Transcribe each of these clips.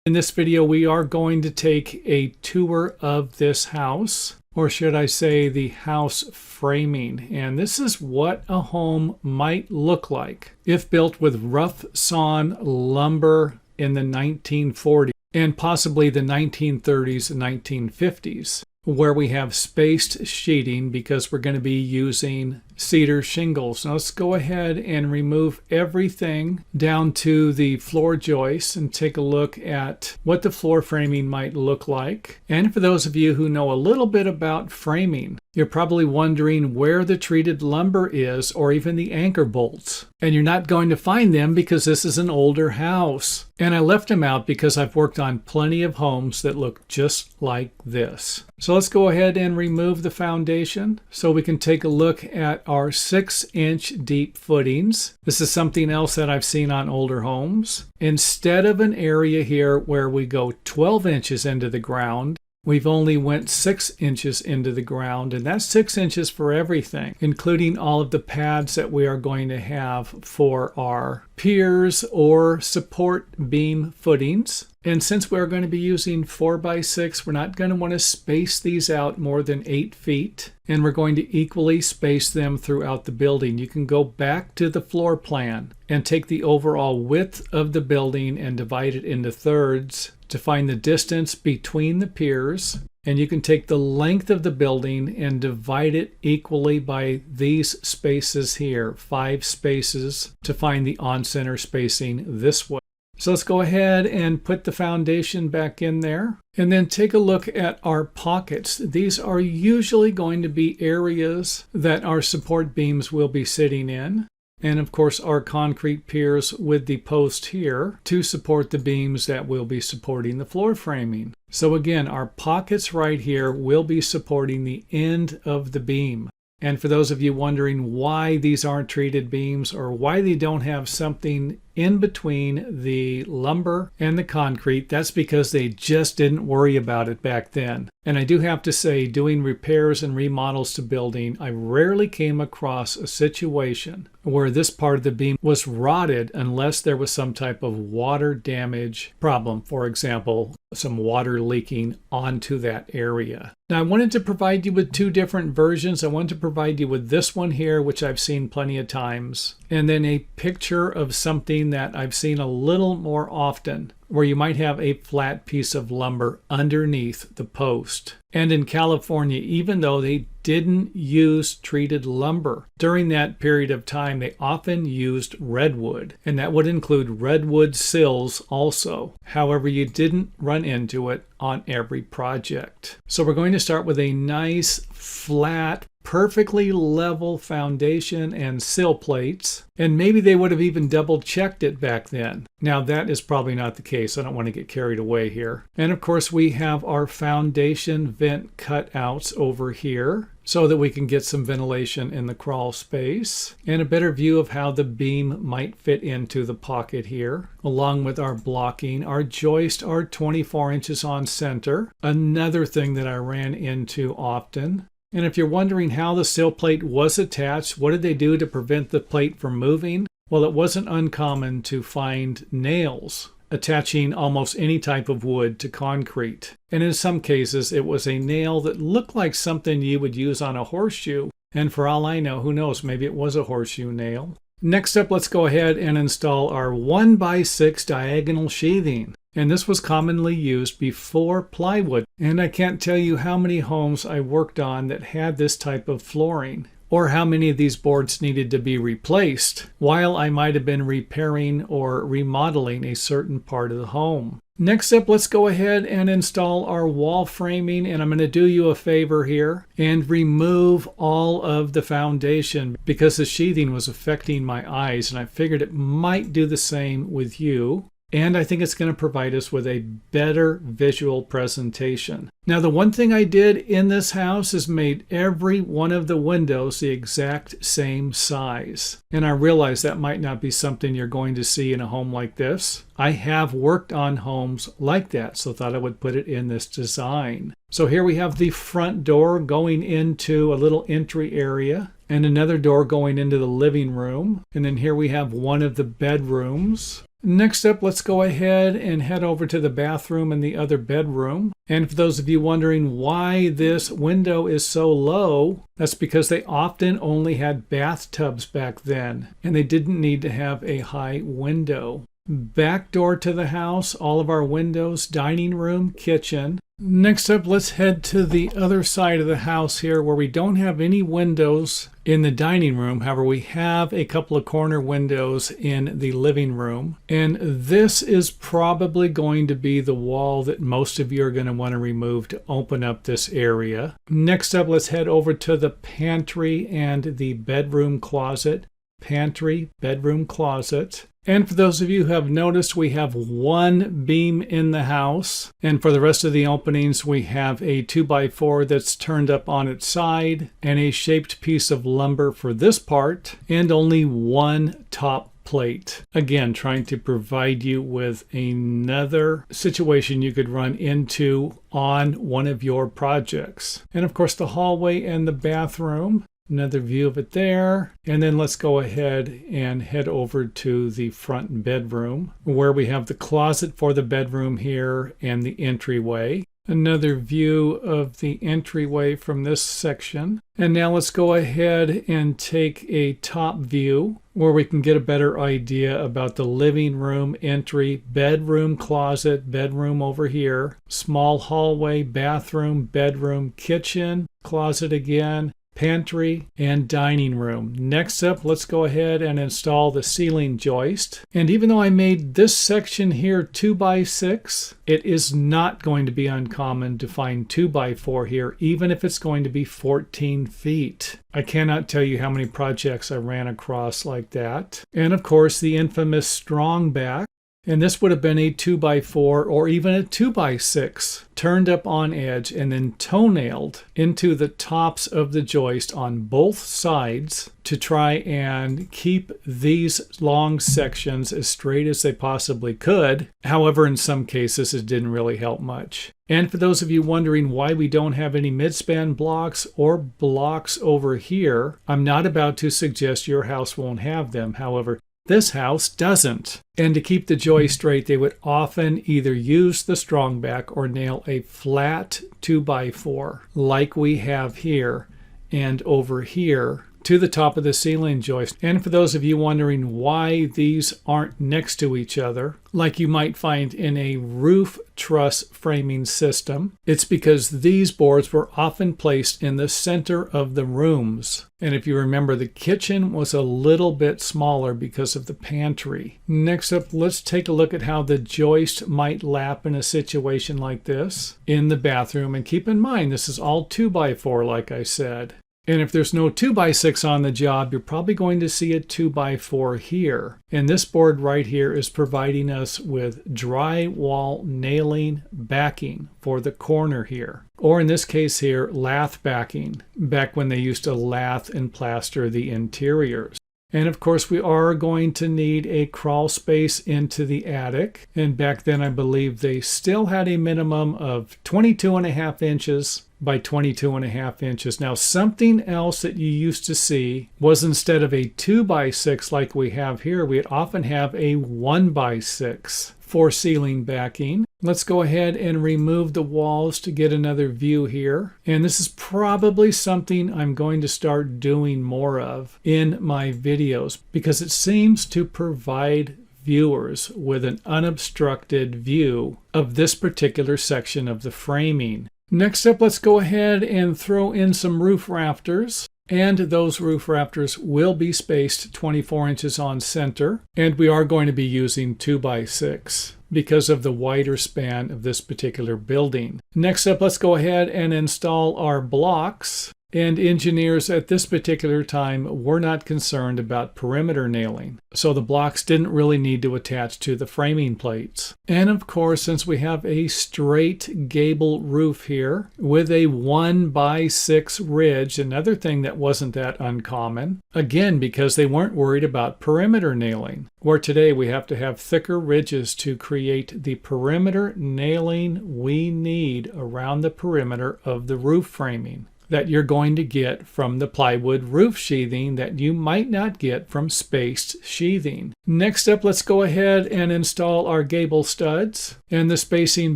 In this video, we are going to take a tour of this house, or should I say the house framing. And this is what a home might look like if built with rough sawn lumber in the 1940s and possibly the 1930s and 1950s, where we have spaced sheeting because we're going to be using cedar shingles. Now let's go ahead and remove everything down to the floor joists and take a look at what the floor framing might look like. And for those of you who know a little bit about framing, you're probably wondering where the treated lumber is or even the anchor bolts. And you're not going to find them because this is an older house. And I left them out because I've worked on plenty of homes that look just like this. So let's go ahead and remove the foundation so we can take a look at our 6-inch deep footings. This is something else that I've seen on older homes. Instead of an area here where we go 12 inches into the ground, we've only went 6 inches into the ground, and that's 6 inches for everything, including all of the pads that we are going to have for our piers or support beam footings. And since we're going to be using 4x6, we're not going to want to space these out more than 8 feet. And we're going to equally space them throughout the building. You can go back to the floor plan and take the overall width of the building and divide it into thirds to find the distance between the piers. And you can take the length of the building and divide it equally by these spaces here, 5 spaces, to find the on-center spacing this way. So let's go ahead and put the foundation back in there and then take a look at our pockets. These are usually going to be areas that our support beams will be sitting in. And of course our concrete piers with the post here to support the beams that will be supporting the floor framing. So again, our pockets right here will be supporting the end of the beam. And for those of you wondering why these aren't treated beams or why they don't have something in between the lumber and the concrete, that's because they just didn't worry about it back then. And I do have to say, doing repairs and remodels to building, I rarely came across a situation where this part of the beam was rotted unless there was some type of water damage problem. For example, some water leaking onto that area. Now I wanted to provide you with 2 different versions. I wanted to provide you with this one here, which I've seen plenty of times, and then a picture of something that I've seen a little more often, where you might have a flat piece of lumber underneath the post. And in California, even though they didn't use treated lumber during that period of time, they often used redwood, and that would include redwood sills also. However, you didn't run into it on every project. So we're going to start with a nice flat, perfectly level foundation and sill plates, and maybe they would have even double checked it back then. Now that is probably not the case. I don't want to get carried away here. And of course we have our foundation vent cutouts over here so that we can get some ventilation in the crawl space and a better view of how the beam might fit into the pocket here. Along with our blocking, our joists are 24 inches on center, another thing that I ran into often. And if you're wondering how the sill plate was attached, what did they do to prevent the plate from moving? Well, it wasn't uncommon to find nails attaching almost any type of wood to concrete. And in some cases, it was a nail that looked like something you would use on a horseshoe. And for all I know, who knows, maybe it was a horseshoe nail. Next up, let's go ahead and install our 1x6 diagonal sheathing. And this was commonly used before plywood. And I can't tell you how many homes I worked on that had this type of flooring, or how many of these boards needed to be replaced while I might have been repairing or remodeling a certain part of the home. Next up, let's go ahead and install our wall framing, and I'm going to do you a favor here and remove all of the foundation because the sheathing was affecting my eyes, and I figured it might do the same with you. And I think it's going to provide us with a better visual presentation. Now, the one thing I did in this house is made every one of the windows the exact same size. And I realize that might not be something you're going to see in a home like this. I have worked on homes like that, so thought I would put it in this design. So here we have the front door going into a little entry area and another door going into the living room. And then here we have one of the bedrooms. Next up, let's go ahead and head over to the bathroom and the other bedroom. And for those of you wondering why this window is so low, that's because they often only had bathtubs back then, and they didn't need to have a high window. Back door to the house, all of our windows, dining room, kitchen. Next up, let's head to the other side of the house here where we don't have any windows in the dining room. However, we have a couple of corner windows in the living room. And this is probably going to be the wall that most of you are going to want to remove to open up this area. Next up, let's head over to the pantry and the bedroom closet. Pantry, bedroom, closet. And for those of you who have noticed, we have one beam in the house. And for the rest of the openings, we have a 2x4 that's turned up on its side and a shaped piece of lumber for this part and only one top plate. Again, trying to provide you with another situation you could run into on one of your projects. And of course, the hallway and the bathroom. Another view of it there. And then let's go ahead and head over to the front bedroom where we have the closet for the bedroom here and the entryway. Another view of the entryway from this section. And now let's go ahead and take a top view where we can get a better idea about the living room entry, bedroom, closet, bedroom over here, small hallway, bathroom, bedroom, kitchen, closet again, pantry, and dining room. Next up, let's go ahead and install the ceiling joist. And even though I made this section here 2x6, it is not going to be uncommon to find 2x4 here, even if it's going to be 14 feet. I cannot tell you how many projects I ran across like that. And of course, the infamous strong back. And this would have been a 2x4 or even a 2x6 turned up on edge and then toe-nailed into the tops of the joist on both sides to try and keep these long sections as straight as they possibly could. However, in some cases, it didn't really help much. And for those of you wondering why we don't have any midspan blocks or blocks over here, I'm not about to suggest your house won't have them. However, this house doesn't. And to keep the joist straight, they would often either use the strong back or nail a flat 2x4 like we have here and over here to the top of the ceiling joist. And for those of you wondering why these aren't next to each other, like you might find in a roof truss framing system, it's because these boards were often placed in the center of the rooms. And if you remember, the kitchen was a little bit smaller because of the pantry. Next up, let's take a look at how the joist might lap in a situation like this in the bathroom. And keep in mind, this is all 2x4, like I said. And if there's no 2x6 on the job, you're probably going to see a 2x4 here. And this board right here is providing us with drywall nailing backing for the corner here. Or in this case here, lath backing, back when they used to lath and plaster the interiors. And of course, we are going to need a crawl space into the attic. And back then, I believe they still had a minimum of 22.5 inches by 22.5 inches. Now, something else that you used to see was instead of a 2x6 like we have here, we'd often have a 1x6 for ceiling backing. Let's go ahead and remove the walls to get another view here. And this is probably something I'm going to start doing more of in my videos because it seems to provide viewers with an unobstructed view of this particular section of the framing. Next up, let's go ahead and throw in some roof rafters. And those roof rafters will be spaced 24 inches on center. And we are going to be using 2x6 because of the wider span of this particular building. Next up, let's go ahead and install our blocks. And engineers at this particular time were not concerned about perimeter nailing. So the blocks didn't really need to attach to the framing plates. And of course, since we have a straight gable roof here with a 1x6 ridge, another thing that wasn't that uncommon, again, because they weren't worried about perimeter nailing. Where today we have to have thicker ridges to create the perimeter nailing we need around the perimeter of the roof framing. that you're going to get from the plywood roof sheathing that you might not get from spaced sheathing. Next up, let's go ahead and install our gable studs. And the spacing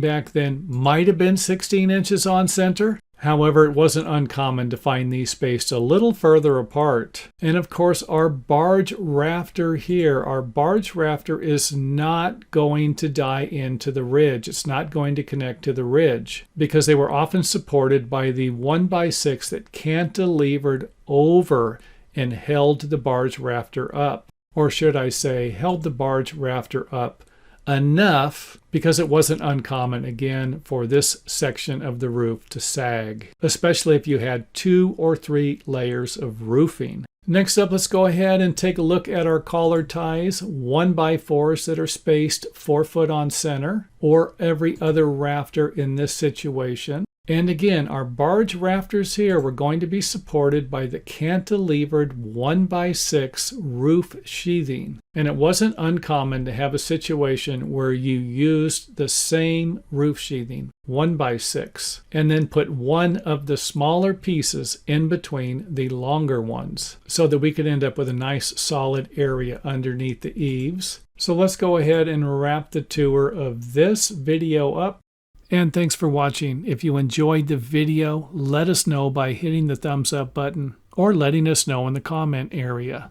back then might have been 16 inches on center. However, it wasn't uncommon to find these spaced a little further apart. And of course, our barge rafter here, our barge rafter is not going to die into the ridge. It's not going to connect to the ridge because they were often supported by the 1x6 that cantilevered over and held the barge rafter up. Or should I say, held the barge rafter up enough, because it wasn't uncommon, again, for this section of the roof to sag, especially if you had 2 or 3 layers of roofing. Next up, let's go ahead and take a look at our collar ties, 1x4s that are spaced 4 foot on center, or every other rafter in this situation. And again, our barge rafters here were going to be supported by the cantilevered 1x6 roof sheathing. And it wasn't uncommon to have a situation where you used the same roof sheathing, 1x6, and then put one of the smaller pieces in between the longer ones so that we could end up with a nice solid area underneath the eaves. So let's go ahead and wrap the tour of this video up. And thanks for watching. If you enjoyed the video, let us know by hitting the thumbs up button or letting us know in the comment area.